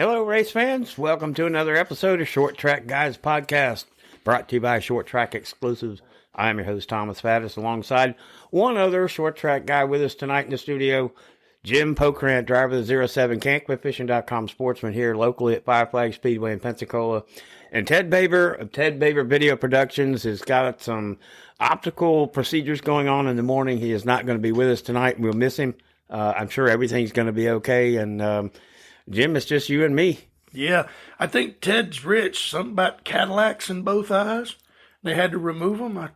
Hello, race fans. Welcome to another episode of Short Track Guys Podcast, brought to you by Short Track Exclusives. I'm your host, Thomas Faddis, alongside one other short track guy with us tonight in the studio, Jim Pokrant, driver of the 07 CanQuitFishing.com sportsman here locally at Five Flag Speedway in Pensacola. And Ted Baber of Ted Baber Video Productions has got some optical procedures going on in the morning. He is not going to be with us tonight. We'll miss him. I'm sure everything's going to be okay. And Jim, it's just you and me. Yeah, I think Ted's rich. Something about Cadillacs in both eyes. They had to remove them.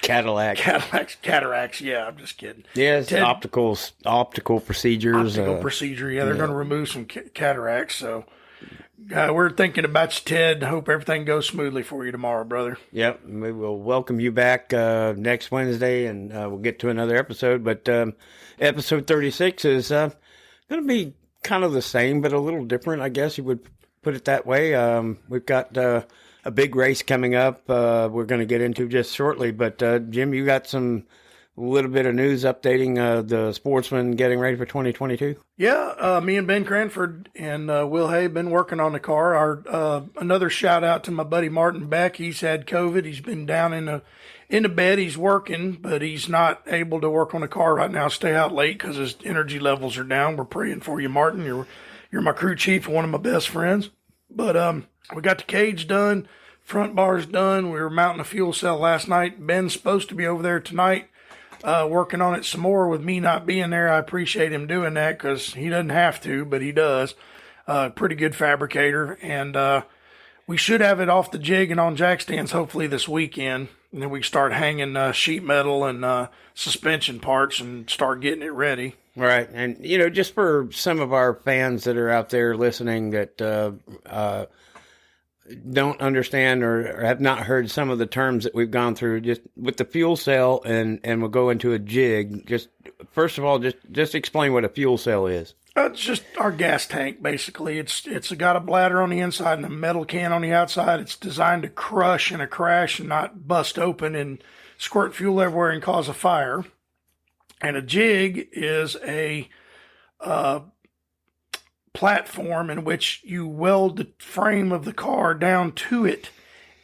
Cataracts. Yeah, I'm just kidding. Yes, optical procedures. Procedure. Yeah, they're going to remove some cataracts. So we're thinking about you, Ted. Hope everything goes smoothly for you tomorrow, brother. Yep, we will welcome you back next Wednesday, and we'll get to another episode. But episode 36 is going to be kind of the same, but a little different, I guess you would put it that way. We've got a big race coming up we're going to get into just shortly. But, Jim, you got a little bit of news updating the sportsman getting ready for 2022? Yeah, me and Ben Cranford and Will Hay been working on the car. Another shout-out to my buddy Martin Beck. He's had COVID. He's been down in the bed. He's working, but he's not able to work on the car right now, stay out late because his energy levels are down. We're praying for you, Martin. You're my crew chief and one of my best friends. But we got the cage done, front bars done. We were mounting a fuel cell last night. Ben's supposed to be over there tonight working on it some more with me not being there. I appreciate him doing that because he doesn't have to, but he does. Pretty good fabricator. And we should have it off the jig and on jack stands hopefully this weekend. And then we start hanging sheet metal and suspension parts and start getting it ready. Right. And, just for some of our fans that are out there listening that don't understand or have not heard some of the terms that we've gone through, just with the fuel cell and we'll go into a jig. Just first of all, just explain what a fuel cell is. It's just our gas tank, basically. It's got a bladder on the inside and a metal can on the outside. It's designed to crush in a crash and not bust open and squirt fuel everywhere and cause a fire. And a jig is a platform in which you weld the frame of the car down to it,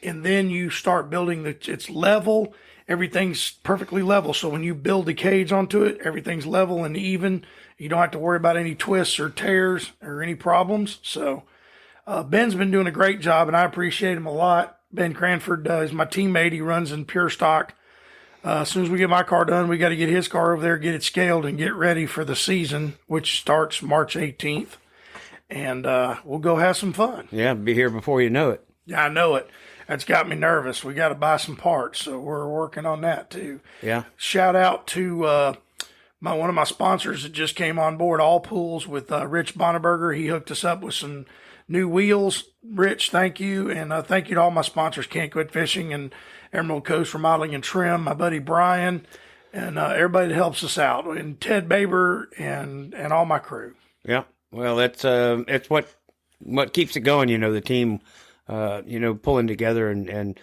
and then you start building it's level. Everything's perfectly level. So when you build the cage onto it, everything's level and even. You don't have to worry about any twists or tears or any problems. So Ben's been doing a great job, and I appreciate him a lot. Ben Cranford is my teammate. He runs in pure stock. As soon as we get my car done, we got to get his car over there, get it scaled, and get ready for the season, which starts March 18th. And we'll go have some fun. Yeah, be here before you know it. Yeah, I know it. That's got me nervous. We got to buy some parts, so we're working on that too. Yeah. Shout out to one of my sponsors that just came on board, All Pools, with Rich Bonneberger. He hooked us up with some new wheels. Rich, thank you. And thank you to all my sponsors, Can't Quit Fishing and Emerald Coast Remodeling and Trim, my buddy Brian, and everybody that helps us out, and Ted Baber and all my crew. Yeah. Well, it's what keeps it going, the team, pulling together and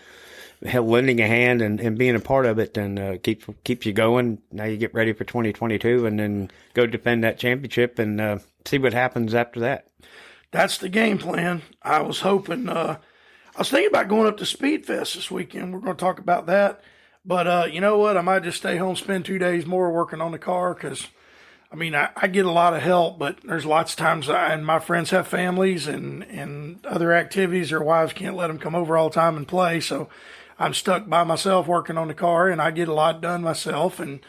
lending a hand and being a part of it, and keeps you going. Now you get ready for 2022 and then go defend that championship and see what happens after that. That's the game plan. I was hoping, I was thinking about going up to Speedfest this weekend. We're going to talk about that. But you know what? I might just stay home, spend 2 days more working on the car because, I get a lot of help, but there's lots of times and my friends have families and other activities. Their wives can't let them come over all the time and play. So I'm stuck by myself working on the car, and I get a lot done myself. And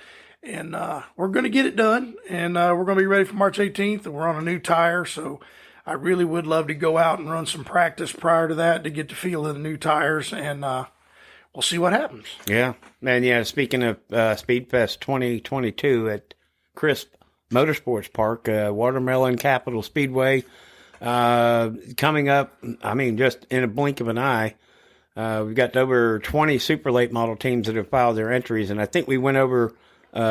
we're going to get it done, and we're going to be ready for March 18th. And we're on a new tire, so I really would love to go out and run some practice prior to that to get the feel of the new tires, and we'll see what happens. Yeah. And, speaking of Speedfest 2022 at Crisp Motorsports Park, Watermelon Capital Speedway, coming up, just in a blink of an eye. We've got over 20 super late model teams that have filed their entries, and I think we went over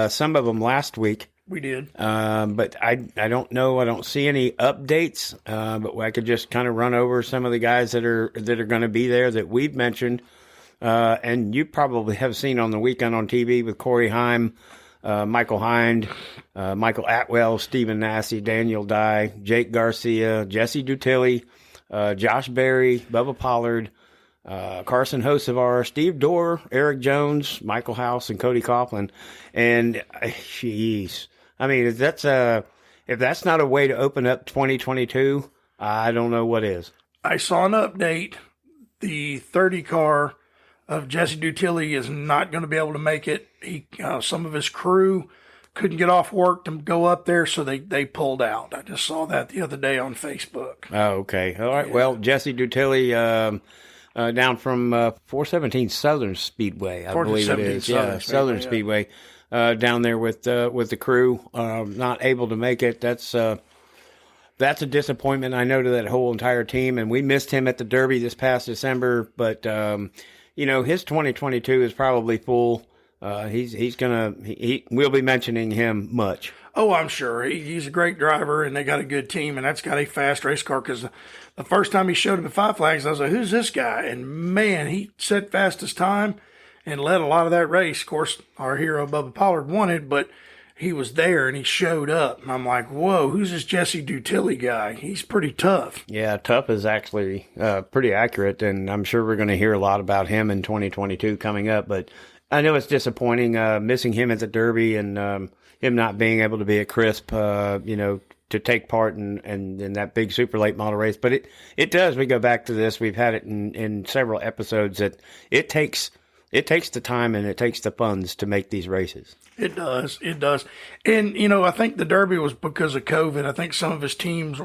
some of them last week. We did. But I don't know. I don't see any updates, but I could just kind of run over some of the guys that are going to be there that we've mentioned. And you probably have seen on the weekend on TV with Corey Heim, Michael Hind, Michael Atwell, Stephen Nassy, Daniel Dye, Jake Garcia, Jesse Dutilli, Josh Berry, Bubba Pollard, Carson Hosevar, Steve Dorr, Eric Jones, Michael House, and Cody Coughlin. And jeez, I mean, if that's not a way to open up 2022, I don't know what is. I saw an update. The 30 car of Jesse Dutilli is not going to be able to make it. Some of his crew couldn't get off work to go up there, so they pulled out. I just saw that the other day on Facebook. Oh, okay. All right. Yeah. Well, Jesse Dutilli, down from 417 Southern Speedway, I believe it is. Southern Speedway, down there with the crew, not able to make it. That's a disappointment, I know, to that whole entire team, and we missed him at the Derby this past December. But his 2022 is probably full. We'll be mentioning him much. Oh, I'm sure. He's a great driver, and they got a good team, and that's got a fast race car. Because the first time he showed up at Five Flags, I was like, "Who's this guy?" And man, he set fastest time and led a lot of that race. Of course, our hero Bubba Pollard won it, but he was there and he showed up. And I'm like, whoa, who's this Jesse Dutilli guy? He's pretty tough. Yeah, tough is actually pretty accurate, and I'm sure we're going to hear a lot about him in 2022 coming up. But I know it's disappointing missing him at the Derby and him not being able to be at Crisp, to take part in that big super late model race. But it does. We go back to this. We've had it in several episodes that it takes the time and it takes the funds to make these races. It does. And, I think the Derby was because of COVID. I think some of his team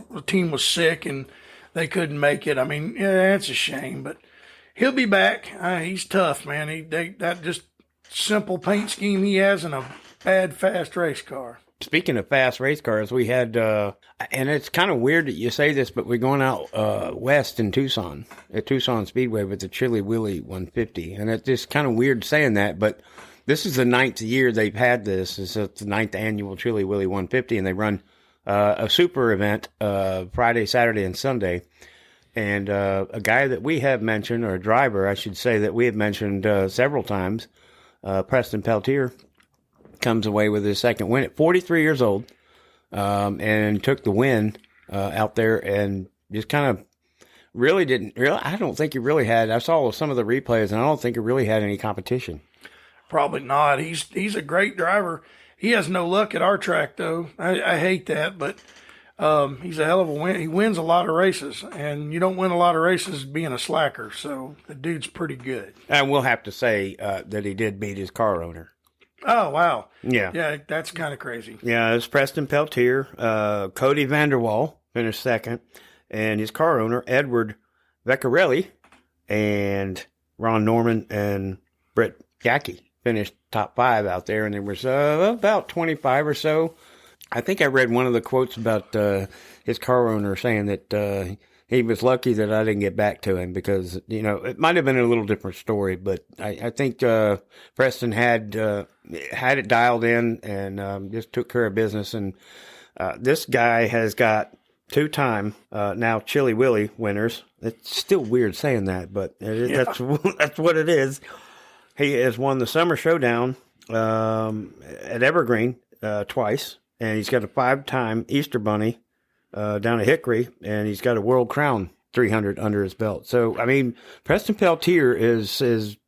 was sick and they couldn't make it. I mean, yeah, it's a shame, but he'll be back. He's tough, man. That just simple paint scheme he has in a bad, fast race car. Speaking of fast race cars, we had, and it's kind of weird that you say this, but we're going out west in Tucson, at Tucson Speedway with the Chili Willy 150. And it's just kind of weird saying that, but this is the 9th year they've had this. It's the 9th annual Chili Willy 150, and they run a super event Friday, Saturday, and Sunday. And a guy that we have mentioned, or a driver, I should say, that we have mentioned several times, Preston Peltier, comes away with his second win at 43 years old, and took the win out there, and just kind of I don't think he really had, I saw some of the replays, and I don't think he really had any competition. Probably not. He's a great driver. He has no luck at our track, though. I hate that, but he's a hell of a win. He wins a lot of races, and you don't win a lot of races being a slacker, so the dude's pretty good. And we'll have to say that he did beat his car owner. Oh, wow. Yeah. Yeah, that's kind of crazy. Yeah, it's Preston Peltier. Cody Vanderwall finished second, and his car owner, Edward Vecchiarelli, and Ron Norman and Brett Gackey finished top 5 out there, and there was about 25 or so. I think I read one of the quotes about his car owner saying that he was lucky that I didn't get back to him because, it might have been a little different story, but I think Preston had it dialed in and just took care of business. And this guy has got 2-time now Chili Willy winners. It's still weird saying that, but that's what it is. He has won the Summer Showdown at Evergreen twice, and he's got a 5-time Easter Bunny down at Hickory, and he's got a World Crown 300 under his belt. So, I mean, Preston Peltier is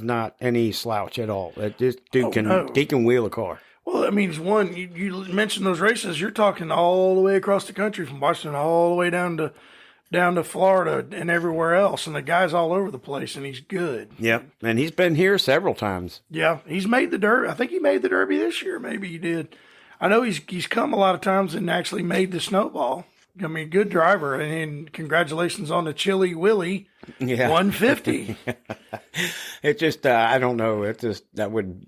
not any slouch at all. This dude he can wheel a car. Well, I mean, he's won. You mentioned those races. You're talking all the way across the country, from Washington all the way down to Florida and everywhere else, and the guy's all over the place, and he's good. Yep, and he's been here several times. Yeah, he's made the Derby. I think he made the Derby this year. Maybe he did. I know he's come a lot of times and actually made the Snowball. I mean, good driver, and congratulations on the Chili Willy 150. It just, I don't know. It just, that would,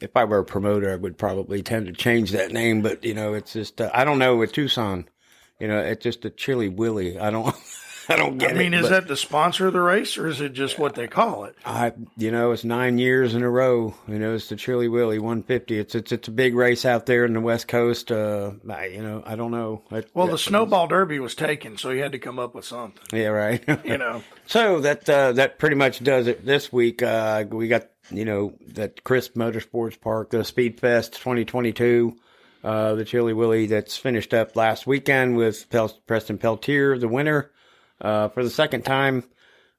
if I were a promoter, I would probably tend to change that name, but, it's just, I don't know with Tucson. It's just a Chili Willy. I don't get it. I mean, is that the sponsor of the race, or is it just what they call it? It's 9 years in a row. It's the Chili Willy 150. It's a big race out there in the West Coast. I don't know. The Snowball Derby was taken, so he had to come up with something. Yeah, right. So that pretty much does it this week. We got that Crisp Motorsports Park, the Speed Fest 2022, the Chili Willy that's finished up last weekend with Preston Peltier, the winner, for the second time.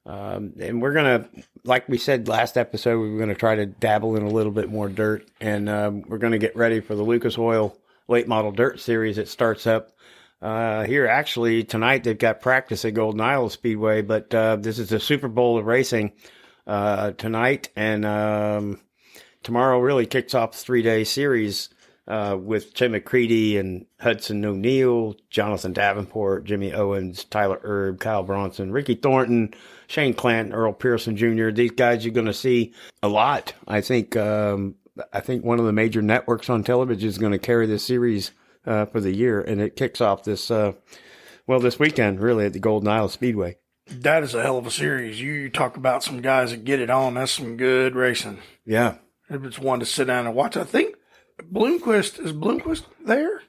And we're going to, like we said last episode, we were going to try to dabble in a little bit more dirt, and we're going to get ready for the Lucas Oil Late Model Dirt Series that starts up here. Actually, tonight they've got practice at Golden Isle Speedway, but this is the Super Bowl of racing tonight, and tomorrow really kicks off the 3-day series with Tim McCready and Hudson O'Neill, Jonathan Davenport, Jimmy Owens, Tyler Erb, Kyle Bronson, Ricky Thornton, Shane Clanton, Earl Pearson Jr. These guys you're going to see a lot. I think one of the major networks on television is going to carry this series for the year, and it kicks off this weekend really at the Golden Isle Speedway. That is a hell of a series. You talk about some guys that get it on. That's some good racing. Yeah. It's one to sit down and watch. I think is Bloomquist there?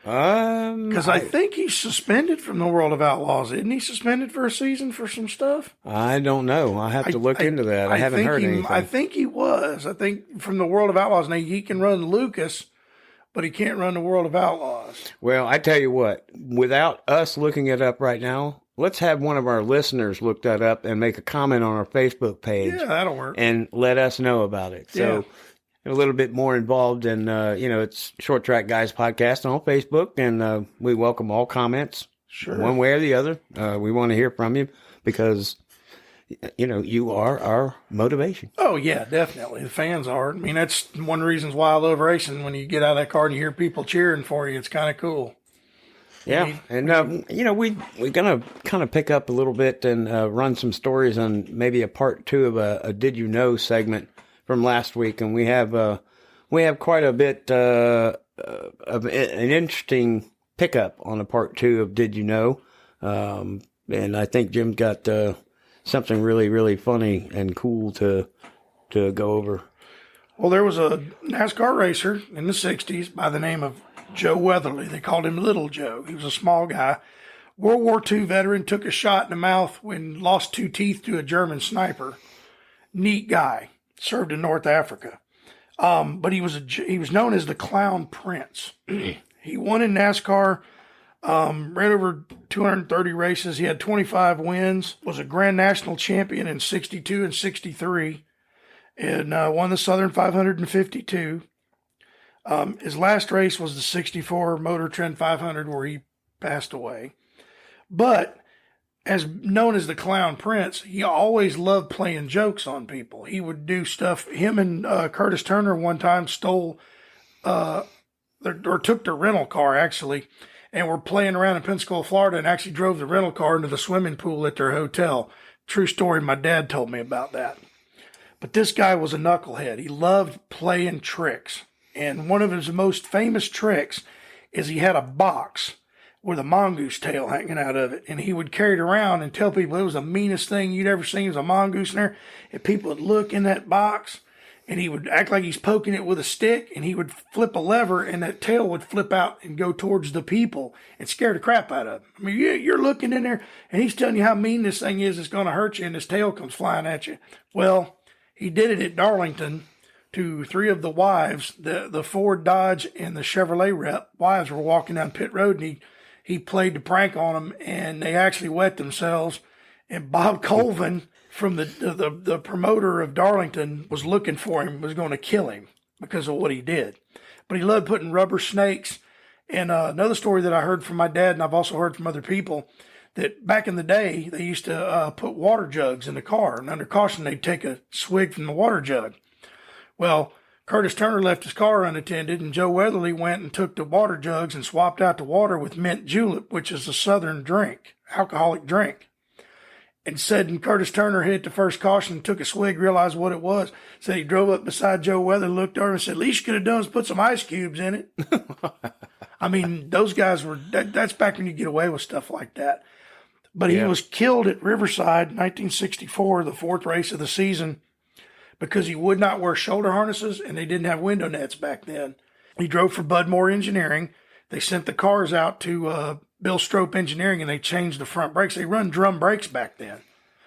Because I think he's suspended from the World of Outlaws. Isn't he suspended for a season for some stuff? I don't know. I have to look into that. I haven't heard anything. I think he was. I think from the World of Outlaws. Now, he can run Lucas, but he can't run the World of Outlaws. Well, I tell you what, without us looking it up right now, let's have one of our listeners look that up and make a comment on our Facebook page. Yeah, that'll work. And let us know about it. So a little bit more involved in, it's Short Track Guys Podcast on Facebook, and we welcome all comments, one way or the other. We want to hear from you because, you are our motivation. Oh, yeah, definitely. The fans are. I mean, that's one of the reasons why I love racing. When you get out of that car and you hear people cheering for you, it's kind of cool. Yeah, and, we're going to kind of pick up a little bit and run some stories on maybe a part 2 of a Did You Know segment from last week, and we have quite a bit of an interesting pickup on a part 2 of Did You Know, and I think Jim got something really, really funny and cool to go over. Well, there was a NASCAR racer in the 60s by the name of Joe Weatherly. They called him Little Joe. He was a small guy. World War II veteran, took a shot in the mouth when lost 2 teeth to a German sniper. Neat guy. Served in North Africa. But he was known as the Clown Prince. He won in NASCAR, ran over 230 races. He had 25 wins, was a Grand National champion in 62 and 63, and won the Southern 500 in 52. His last race was the 64 Motor Trend 500 where he passed away. But as known as the Clown Prince, he always loved playing jokes on people. He would do stuff. Him and Curtis Turner one time stole or took their rental car, actually, and were playing around in Pensacola, Florida, and actually drove the rental car into the swimming pool at their hotel. True story. My dad told me about that. But this guy was a knucklehead. He loved playing tricks. And one of his most famous tricks is he had a box with a mongoose tail hanging out of it. And he would carry it around and tell people it was the meanest thing you'd ever seen. It was a mongoose in there. And people would look in that box and he would act like he's poking it with a stick, and he would flip a lever and that tail would flip out and go towards the people and scare the crap out of them. I mean, you're looking in there and he's telling you how mean this thing is. It's going to hurt you, and his tail comes flying at you. Well, he did it at Darlington to 3 of the wives. The Ford, Dodge, and the Chevrolet rep wives were walking down pit road, and he played the prank on them, and they actually wet themselves. And Bob Colvin from the promoter of Darlington was looking for him, was going to kill him because of what he did. But he loved putting rubber snakes. And another story that I heard from my dad, and I've also heard from other people, that back in the day, they used to put water jugs in the car, and under caution, they'd take a swig from the water jug. Well, Curtis Turner left his car unattended, and Joe Weatherly went and took the water jugs and swapped out the water with mint julep, which is a southern drink, alcoholic drink. And said, and Curtis Turner hit the first caution, took a swig, realized what it was. Said he drove up beside Joe Weatherly, looked over and said, least you could have done is put some ice cubes in it. I mean, those guys were, that's back when you get away with stuff like that. But he was killed at Riverside in 1964, the 4th race of the season, because he would not wear shoulder harnesses, and they didn't have window nets back then. He drove for Budmore Engineering. They sent the cars out to Bill Strope Engineering, and they changed the front brakes. They run drum brakes back then,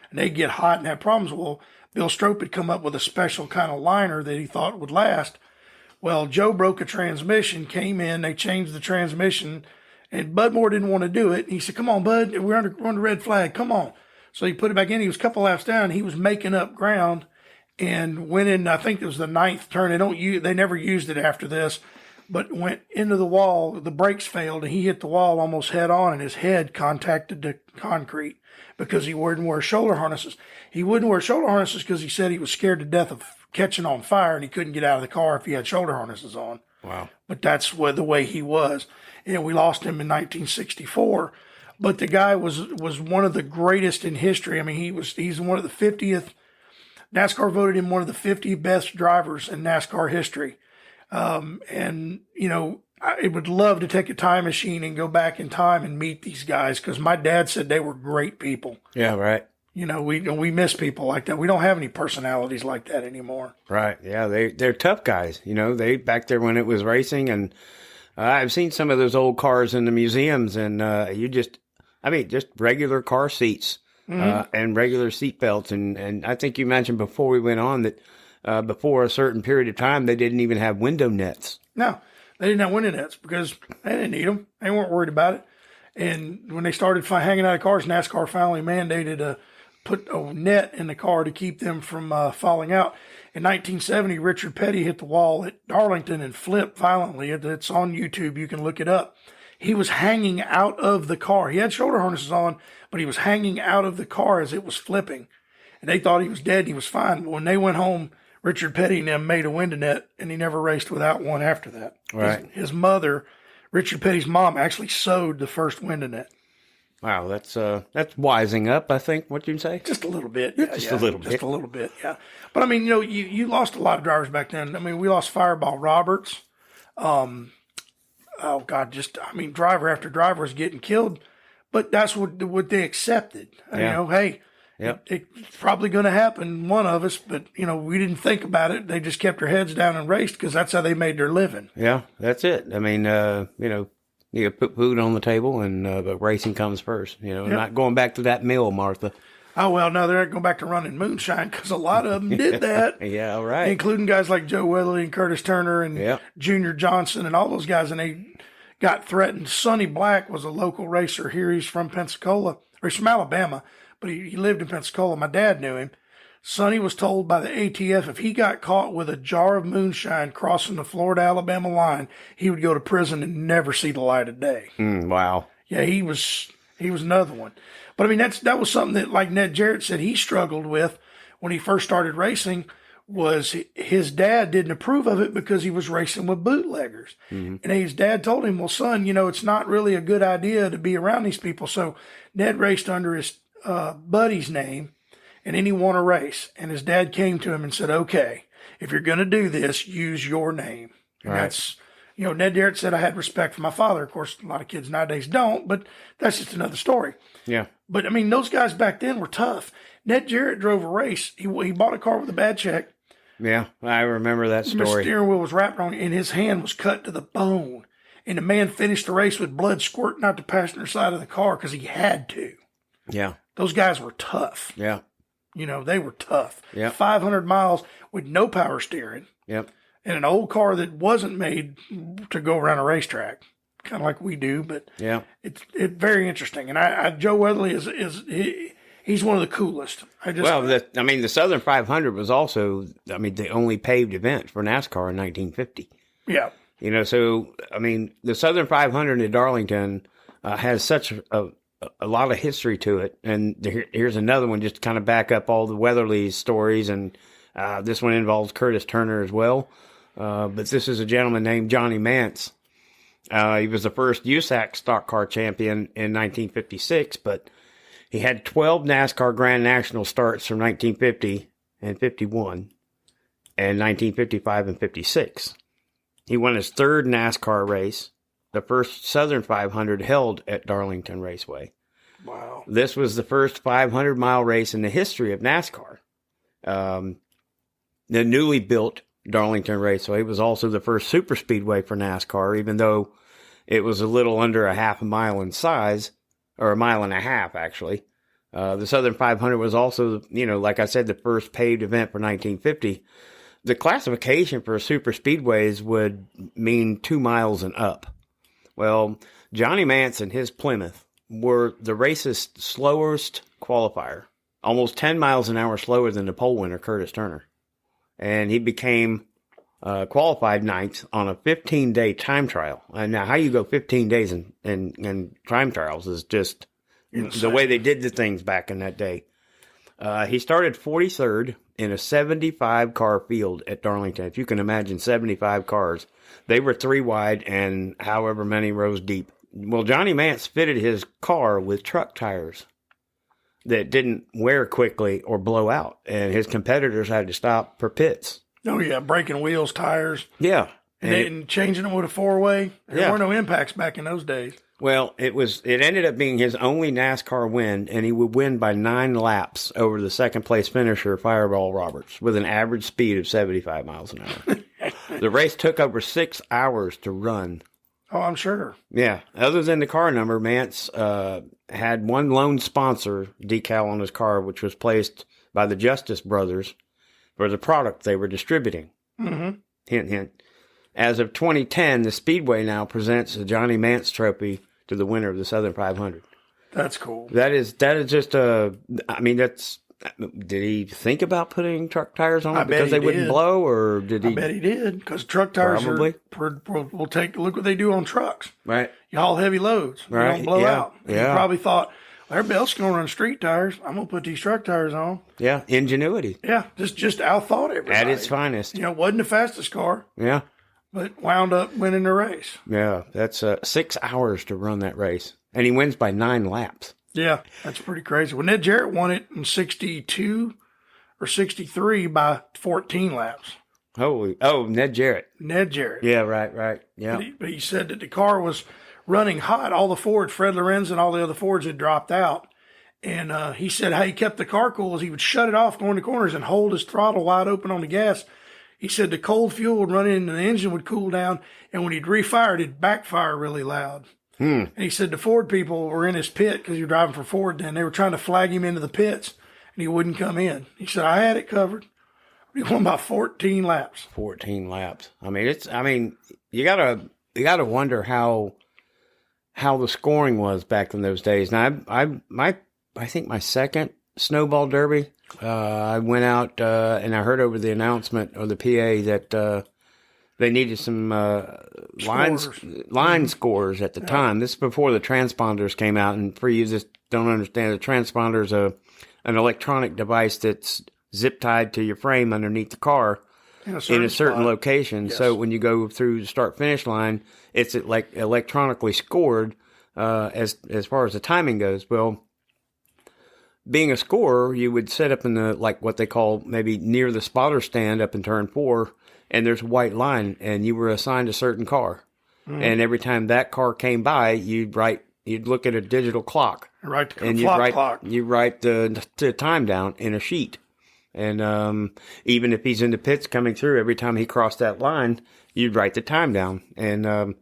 and they'd get hot and have problems. Well, Bill Strope had come up with a special kind of liner that he thought would last. Well, Joe broke a transmission, came in, they changed the transmission, and Bud Moore didn't want to do it. He said, come on, Bud, we're under red flag, come on. So he put it back in. He was a couple laps down. He was making up ground and went in, I think it was the 9th turn. They never used it after this, but went into the wall. The brakes failed, and he hit the wall almost head on, and his head contacted the concrete because he wouldn't wear shoulder harnesses. He wouldn't wear shoulder harnesses because he said he was scared to death of catching on fire, and he couldn't get out of the car if he had shoulder harnesses on. Wow. But that's the way he was. And we lost him in 1964. But the guy was one of the greatest in history. I mean, he's one of the 50th. NASCAR voted him one of the 50 best drivers in NASCAR history. And, you know, I would love to take a time machine and go back in time and meet these guys because my dad said they were great people. Yeah, right. You know, we miss people like that. We don't have any personalities like that anymore. Right. Yeah, they're tough guys. You know, they back there when it was racing, and I've seen some of those old cars in the museums, and just regular car seats and regular seat belts. And I think you mentioned before we went on that before a certain period of time, they didn't even have window nets. No, they didn't have window nets because they didn't need them. They weren't worried about it. And when they started hanging out of cars, NASCAR finally mandated put a net in the car to keep them from falling out. In 1970, Richard Petty hit the wall at Darlington and flipped violently. It's on YouTube. You can look it up. He was hanging out of the car. He had shoulder harnesses on, but he was hanging out of the car as it was flipping. And they thought he was dead and he was fine. But when they went home, Richard Petty and them made a window net, and he never raced without one after that. Right. His mother, Richard Petty's mom, actually sewed the first window net. Wow, that's wising up, I think, what you'd say? Just a little bit. Just a little bit, yeah. But, I mean, you know, you lost a lot of drivers back then. I mean, we lost Fireball Roberts. Driver after driver was getting killed. But that's what they accepted. Yeah. You know, hey, it's probably going to happen, one of us, but, you know, we didn't think about it. They just kept their heads down and raced because that's how they made their living. Yeah, that's it. I mean, you know, you put food on the table, and but racing comes first. You know, not going back to that mill, Martha. Oh, well, no, they're not going back to running moonshine because a lot of them did that. Yeah, right. Including guys like Joe Weatherly and Curtis Turner and Junior Johnson and all those guys, and they got threatened. Sonny Black was a local racer here. He's from Pensacola, or he's from Alabama, but he lived in Pensacola. My dad knew him. Sonny was told by the ATF if he got caught with a jar of moonshine crossing the Florida-Alabama line, he would go to prison and never see the light of day. Wow. Yeah, he was another one. But I mean, that was something that, like Ned Jarrett said, he struggled with when he first started racing. Was his dad didn't approve of it because he was racing with bootleggers, and his dad told him, "Well, son, you know it's not really a good idea to be around these people." So Ned raced under his buddy's name. And then he won a race. And his dad came to him and said, okay, if you're going to do this, use your name. And that's, you know, Ned Jarrett said I had respect for my father. Of course, a lot of kids nowadays don't, but that's just another story. Yeah. But, I mean, those guys back then were tough. Ned Jarrett drove a race. He bought a car with a bad check. Yeah, I remember that story. The steering wheel was wrapped on, and his hand was cut to the bone. And the man finished the race with blood squirting out the passenger side of the car because he had to. Yeah. Those guys were tough. Yeah. You know, they were tough. Yep. 500 miles with no power steering. Yep. And an old car that wasn't made to go around a racetrack, kind of like we do. But it's very interesting. And Joe Weatherly he's one of the coolest. The Southern 500 was also, the only paved event for NASCAR in 1950. Yeah. You know, so, the Southern 500 in Darlington has such a lot of history to it. And here's another one just to kind of back up all the Weatherly's stories. And this one involves Curtis Turner as well. But this is a gentleman named Johnny Mance. He was the first USAC stock car champion in 1956, but he had 12 NASCAR Grand National starts from 1950 and 51 and 1955 and 56. He won his third NASCAR race, the first Southern 500 held at Darlington Raceway. Wow. This was the first 500-mile race in the history of NASCAR. The newly built Darlington Raceway was also the first super speedway for NASCAR, even though it was a little under a half a mile in size, or a mile and a half, actually. The Southern 500 was also, like I said, the first paved event for 1950. The classification for super speedways would mean 2 miles and up. Well, Johnny Mance and his Plymouth were the race's slowest qualifier, almost 10 miles an hour slower than the pole winner, Curtis Turner. And he became qualified ninth on a 15-day time trial. And now how you go 15 days in time trials is just insane. The way they did the things back in that day. He started 43rd in a 75-car field at Darlington. If you can imagine 75 cars. They were 3 wide and however many rows deep. Well, Johnny Mance fitted his car with truck tires that didn't wear quickly or blow out. And his competitors had to stop for pits. Oh, yeah, breaking wheels, tires. Yeah. And changing them with a 4-way. There were no impacts back in those days. Well, it ended up being his only NASCAR win, and he would win by 9 laps over the second-place finisher, Fireball Roberts, with an average speed of 75 miles an hour. The race took over 6 hours to run. Oh, I'm sure. Yeah. Other than the car number, Mance had one lone sponsor decal on his car, which was placed by the Justice Brothers for the product they were distributing. Mm-hmm. Hint, hint. As of 2010, the Speedway now presents the Johnny Mance Trophy to the winner of the Southern 500. That's cool. That is just did he think about putting truck tires on it because they wouldn't blow, or did he? I bet he did, because truck tires Probably. will take, look what they do on trucks. Right. You haul heavy loads. They Right. don't blow out. And Yeah. He probably thought, everybody else is going to run street tires. I'm going to put these truck tires on. Yeah. Ingenuity. Yeah. Just outthought everybody. At its finest. Wasn't the fastest car, Yeah. but wound up winning the race. Yeah. That's 6 hours to run that race. And he wins by 9 laps. Yeah. That's pretty crazy. Well, Ned Jarrett won it in 62 or 63 by 14 laps. Ned Jarrett. Ned Jarrett. Yeah, right. Yeah. But he said that the car was running hot. All the Fords, Fred Lorenz and all the other Fords had dropped out. And he said how he kept the car cool is he would shut it off going to corners and hold his throttle wide open on the gas. He said the cold fuel would run in and the engine would cool down. And when he'd refire, it'd backfire really loud. And he said the Ford people were in his pit because he was driving for Ford then. They were trying to flag him into the pits and he wouldn't come in. He said, I had it covered. He won by 14 laps. 14 laps. You gotta wonder how the scoring was back in those days. Now, I think my second snowball derby, I went out and I heard over the announcement or the PA that they needed some line scores at the time. This is before the transponders came out, and for you that don't understand, the transponder is an electronic device that's zip tied to your frame underneath the car in a certain location. Yes. So when you go through the start finish line, it's like electronically scored as far as the timing goes. Well, being a scorer, you would set up in the what they call maybe near the spotter stand up in turn 4, and there's a white line, and you were assigned a certain car. And every time that car came by, you'd look at a digital clock. Right, and you write the time down in a sheet. And even if he's in the pits coming through, every time he crossed that line, you'd write the time down. And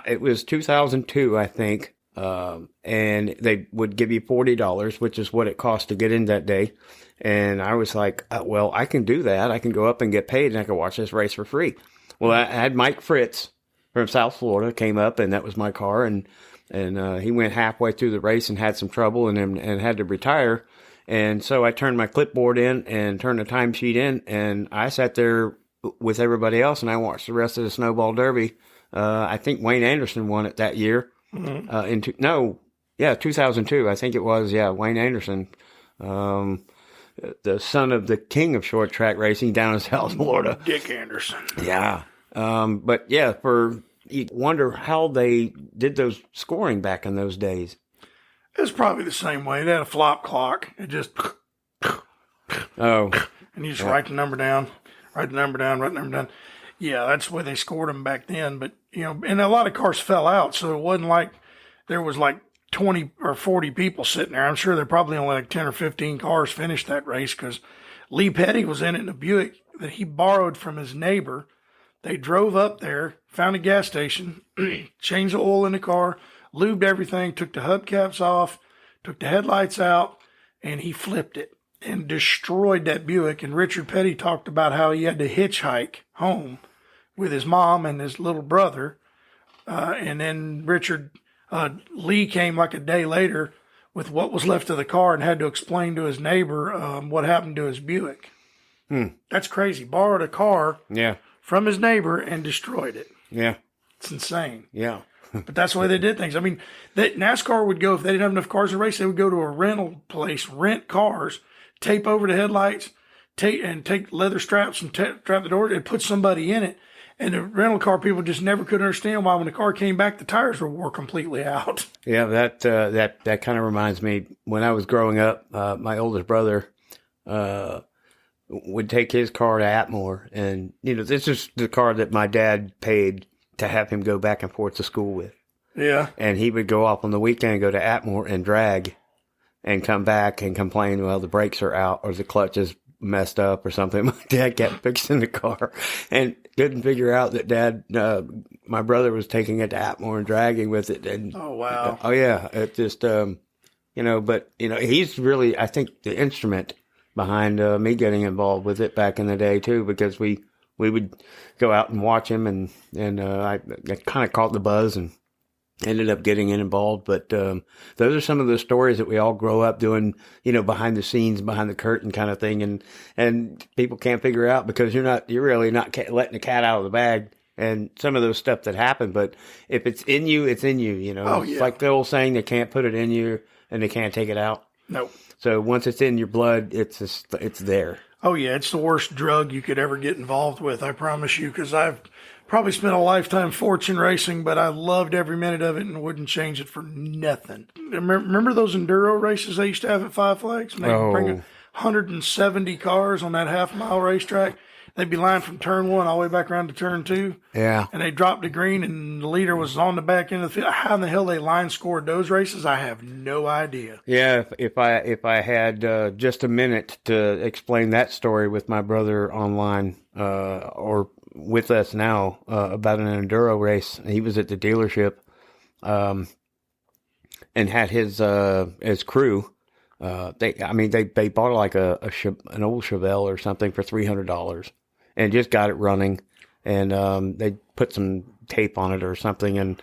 it was 2002, I think, and they would give you $40, which is what it cost to get in that day. And I was like, well, I can do that. I can go up and get paid, and I can watch this race for free. Well, I had Mike Fritz from South Florida came up, and that was my car, and he went halfway through the race and had some trouble and had to retire. And so I turned my clipboard in and turned the timesheet in, and I sat there with everybody else, and I watched the rest of the Snowball Derby. I think Wayne Anderson won it that year. 2002, I think it was. Yeah, Wayne Anderson, the son of the king of short track racing down in South Florida. Dick Anderson. Yeah. But yeah, you wonder how they did those scoring back in those days. It's probably the same way. They had a flop clock. It just... Oh. And you just write the number down. Yeah, that's the way they scored them back then. But, and a lot of cars fell out, so it wasn't like there was 20 or 40 people sitting there. I'm sure there probably only 10 or 15 cars finished that race because Lee Petty was in it in a Buick that he borrowed from his neighbor. They drove up there, found a gas station, changed the oil in the car, lubed everything, took the hubcaps off, took the headlights out, and he flipped it and destroyed that Buick. And Richard Petty talked about how he had to hitchhike home with his mom and his little brother. And then Lee came like a day later with what was left of the car and had to explain to his neighbor what happened to his Buick. That's crazy. Borrowed a car from his neighbor and destroyed it. Yeah. It's insane. Yeah. But that's the way they did things. I mean, NASCAR would go, if they didn't have enough cars to race, they would go to a rental place, rent cars, tape over the headlights, take leather straps and strap the door and put somebody in it. And the rental car people just never could understand why when the car came back, the tires wore completely out. Yeah, that kind of reminds me. When I was growing up, my oldest brother would take his car to Atmore, and this is the car that my dad paid to have him go back and forth to school with. Yeah, and he would go off on the weekend, go to Atmore and drag, and come back and complain. Well, the brakes are out, or the clutch is messed up, or something. My dad kept fixing the car, and couldn't figure out that my brother was taking it to Atmore and dragging with it. And oh wow, oh yeah, it just but he's really, I think, the instrument behind me getting involved with it back in the day too, because we would go out and watch him, and I kind of caught the buzz and ended up getting involved. But those are some of the stories that we all grow up doing, behind the scenes, behind the curtain kind of thing, and people can't figure out because you're really not letting the cat out of the bag. And some of those stuff that happen, but if it's in you, it's in you. Oh, yeah. It's like the old saying: they can't put it in you and they can't take it out. Nope. So once it's in your blood, it's there. Oh, yeah, it's the worst drug you could ever get involved with, I promise you, because I've probably spent a lifetime fortune racing, but I loved every minute of it and wouldn't change it for nothing. Remember those enduro races they used to have at Five Flags? They'd bring 170 cars on that half-mile racetrack. They'd be lined from turn one all the way back around to turn two. Yeah. And they dropped the green, and the leader was on the back end of the field. How in the hell they line scored those races, I have no idea. Yeah, if I had just a minute to explain that story with my brother online or with us now about an enduro race. He was at the dealership and had his crew. They bought like an old Chevelle or something for $300 and just got it running, and they put some tape on it or something, and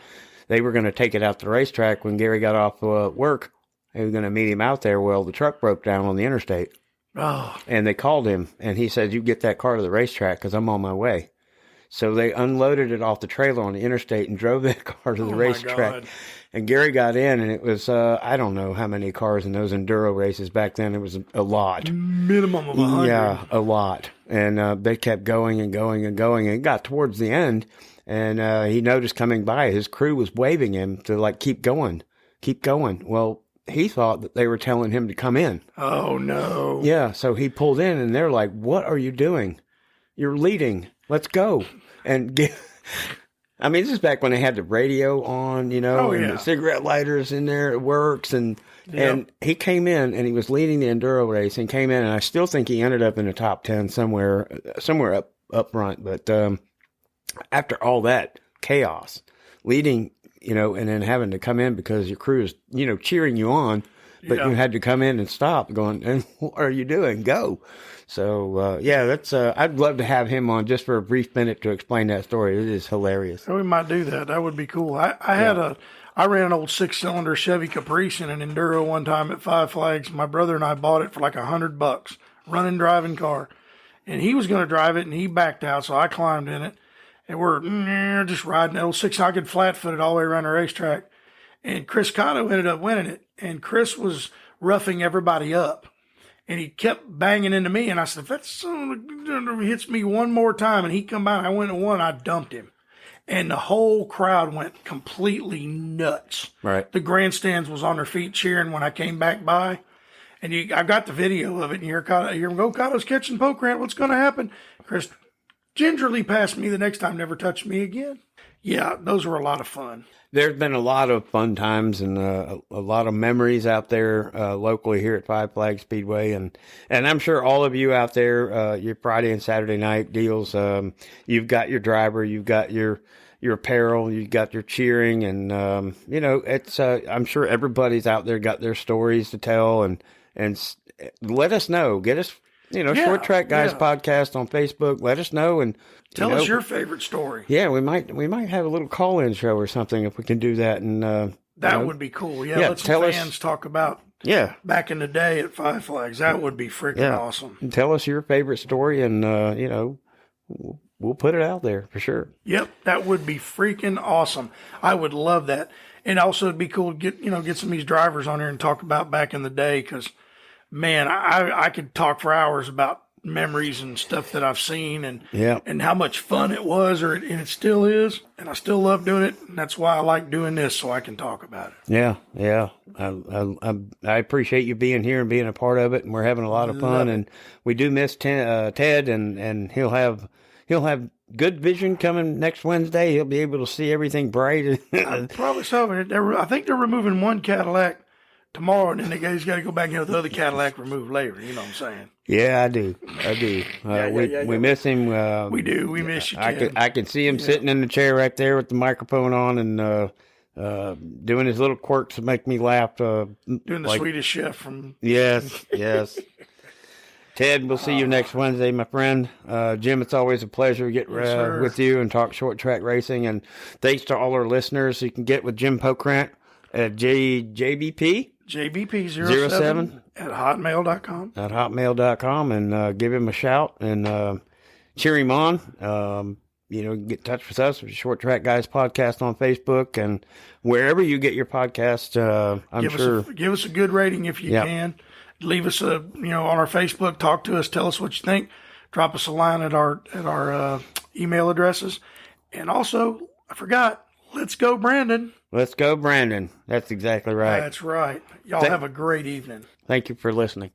they were going to take it out to the racetrack. When Gary got off work, they were going to meet him out there. Well, the truck broke down on the interstate, and they called him, and he said, "You get that car to the racetrack because I'm on my way." So they unloaded it off the trailer on the interstate and drove that car to the racetrack. And Gary got in, and it was, I don't know how many cars in those enduro races back then. It was a lot. Minimum of 100. Yeah, a lot. And they kept going and going and going. And it got towards the end, and he noticed coming by, his crew was waving him to, keep going, keep going. Well, he thought that they were telling him to come in. Oh, no. Yeah, so he pulled in, and they're like, "What are you doing? You're leading. Let's go." And this is back when they had the radio on, and the cigarette lighters in there, it works. And he came in, and he was leading the enduro race, and came in, and I still think he ended up in the top 10 somewhere up front. But after all that chaos, leading, and then having to come in because your crew is, cheering you on, but you had to come in and stop going, "And what are you doing? Go." So, that's, I'd love to have him on just for a brief minute to explain that story. It is hilarious. We might do that. That would be cool. I ran an old 6-cylinder Chevy Caprice in an enduro one time at Five Flags. My brother and I bought it for like $100, running, driving car. And he was going to drive it, and he backed out, so I climbed in it. And we're just riding that old 6. I could flat-foot it all the way around the racetrack. And Chris Cotto ended up winning it. And Chris was roughing everybody up. And he kept banging into me, and I said, "If that son of a gun hits me one more time," and he come by, and I went and won, I dumped him. And the whole crowd went completely nuts. Right. The grandstands was on their feet cheering when I came back by. And I got the video of it, and you hear him go, "Cotto's catching Pokrant. What's going to happen?" Chris gingerly passed me the next time, never touched me again. Yeah, those were a lot of fun. There's been a lot of fun times and a lot of memories out there locally here at Five Flags Speedway, and I'm sure all of you out there, your Friday and Saturday night deals, you've got your driver, you've got your apparel, you've got your cheering, and it's I'm sure everybody's out there got their stories to tell, and let us know. Get us, Short Track Guys podcast on Facebook. Let us know and tell us your favorite story. Yeah, we might have a little call-in show or something if we can do that. And that would be cool. Yeah, let some fans talk about back in the day at Five Flags. That would be freaking awesome. And tell us your favorite story, and we'll put it out there for sure. Yep, that would be freaking awesome. I would love that. And also, it'd be cool to get some of these drivers on here and talk about back in the day, because, man, I could talk for hours about memories and stuff that I've seen and how much fun it was, and it still is, and I still love doing it. And that's why I like doing this, so I can talk about it. Yeah. I appreciate you being here and being a part of it, and we're having a lot of fun. And we do miss Ted, and he'll have good vision coming next Wednesday. He'll be able to see everything bright. Probably so. I think they're removing one Cadillac tomorrow, and then he's got to go back and have the other Cadillac removed later. You know what I'm saying? Yeah, I do. We miss him. We do. We miss you, Ted. I can see him sitting in the chair right there with the microphone on and doing his little quirks to make me laugh. Doing the Swedish Chef from... Yes. Ted, we'll see you next Wednesday, my friend. Jim, it's always a pleasure to get with you and talk short track racing. And thanks to all our listeners. You can get with Jim Pokrant at JBP 07 at hotmail.com. At hotmail.com, and give him a shout and cheer him on. Get in touch with us with Short Track Guys podcast on Facebook and wherever you get your podcast. Give us a good rating if you can. Leave us on our Facebook. Talk to us. Tell us what you think. Drop us a line at our email addresses. And also, I forgot. Let's go, Brandon. Let's go, Brandon. That's exactly right. That's right. Y'all have a great evening. Thank you for listening.